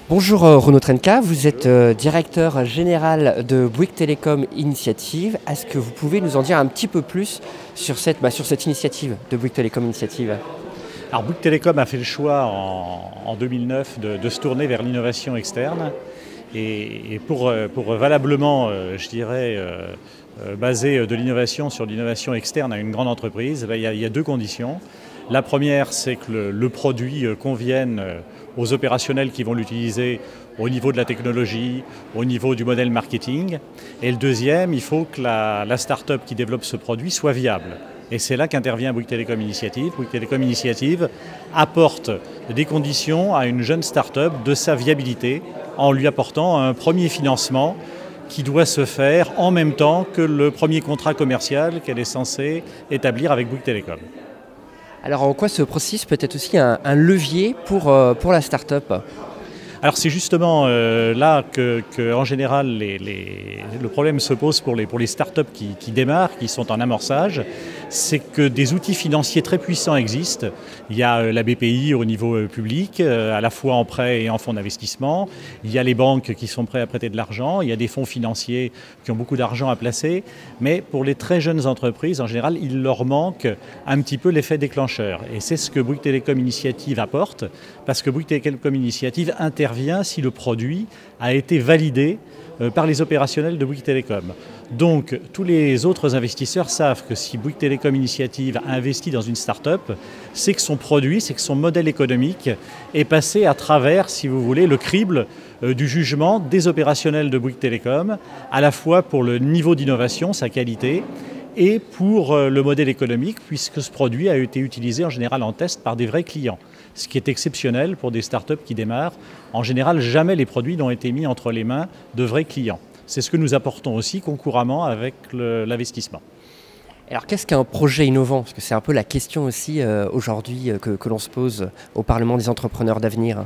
Bonjour Renaud Trenka, vous êtes directeur général de Bouygues Telecom Initiative. Est-ce que vous pouvez nous en dire un petit peu plus sur cette initiative de Bouygues Telecom Initiative? Alors Bouygues Telecom a fait le choix en 2009 de se tourner vers l'innovation externe et pour valablement, je dirais, baser de l'innovation sur l'innovation externe à une grande entreprise, il y a deux conditions. La première, c'est que le produit convienne aux opérationnels qui vont l'utiliser au niveau de la technologie, au niveau du modèle marketing. Et le deuxième, il faut que la start-up qui développe ce produit soit viable. Et c'est là qu'intervient Bouygues Telecom Initiative. Bouygues Telecom Initiative apporte des conditions à une jeune start-up de sa viabilité en lui apportant un premier financement qui doit se faire en même temps que le premier contrat commercial qu'elle est censée établir avec Bouygues Telecom. Alors en quoi ce processus peut être aussi un levier pour la start-up? Alors c'est justement là que en général le problème se pose pour les startups qui démarrent, qui sont en amorçage, c'est que des outils financiers très puissants existent. Il y a la BPI au niveau public, à la fois en prêt et en fonds d'investissement. Il y a les banques qui sont prêtes à prêter de l'argent. Il y a des fonds financiers qui ont beaucoup d'argent à placer. Mais pour les très jeunes entreprises, en général, il leur manque un petit peu l'effet déclencheur. Et c'est ce que Bouygues Telecom Initiative apporte, parce que Bouygues Telecom Initiative intervient si le produit a été validé par les opérationnels de Bouygues Telecom. Donc tous les autres investisseurs savent que si Bouygues Telecom Initiative a investi dans une start-up, c'est que son produit, c'est que son modèle économique est passé à travers, si vous voulez, le crible du jugement des opérationnels de Bouygues Telecom, à la fois pour le niveau d'innovation, sa qualité, et pour le modèle économique, puisque ce produit a été utilisé en général en test par des vrais clients. Ce qui est exceptionnel pour des startups qui démarrent. En général, jamais les produits n'ont été mis entre les mains de vrais clients. C'est ce que nous apportons aussi concurremment avec l'investissement. Alors qu'est-ce qu'un projet innovant? Parce que c'est un peu la question aussi aujourd'hui que l'on se pose au Parlement des entrepreneurs d'avenir.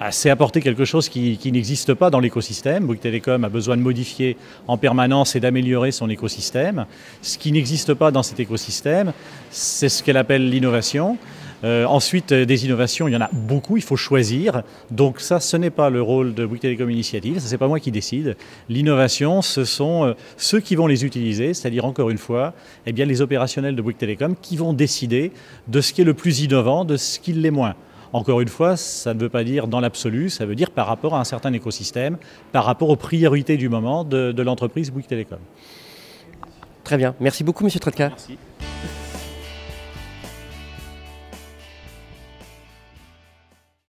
C'est apporter quelque chose qui n'existe pas dans l'écosystème. Bouygues Telecom a besoin de modifier en permanence et d'améliorer son écosystème. Ce qui n'existe pas dans cet écosystème, c'est ce qu'elle appelle l'innovation. Ensuite, des innovations, il y en a beaucoup, il faut choisir. Donc ça, ce n'est pas le rôle de Bouygues Telecom Initiative, ce n'est pas moi qui décide. L'innovation, ce sont ceux qui vont les utiliser, c'est-à-dire encore une fois, eh bien, les opérationnels de Bouygues Telecom qui vont décider de ce qui est le plus innovant, de ce qui l'est moins. Encore une fois, ça ne veut pas dire dans l'absolu, ça veut dire par rapport à un certain écosystème, par rapport aux priorités du moment de l'entreprise Bouygues Telecom. Très bien, merci beaucoup Monsieur Tretka. Merci.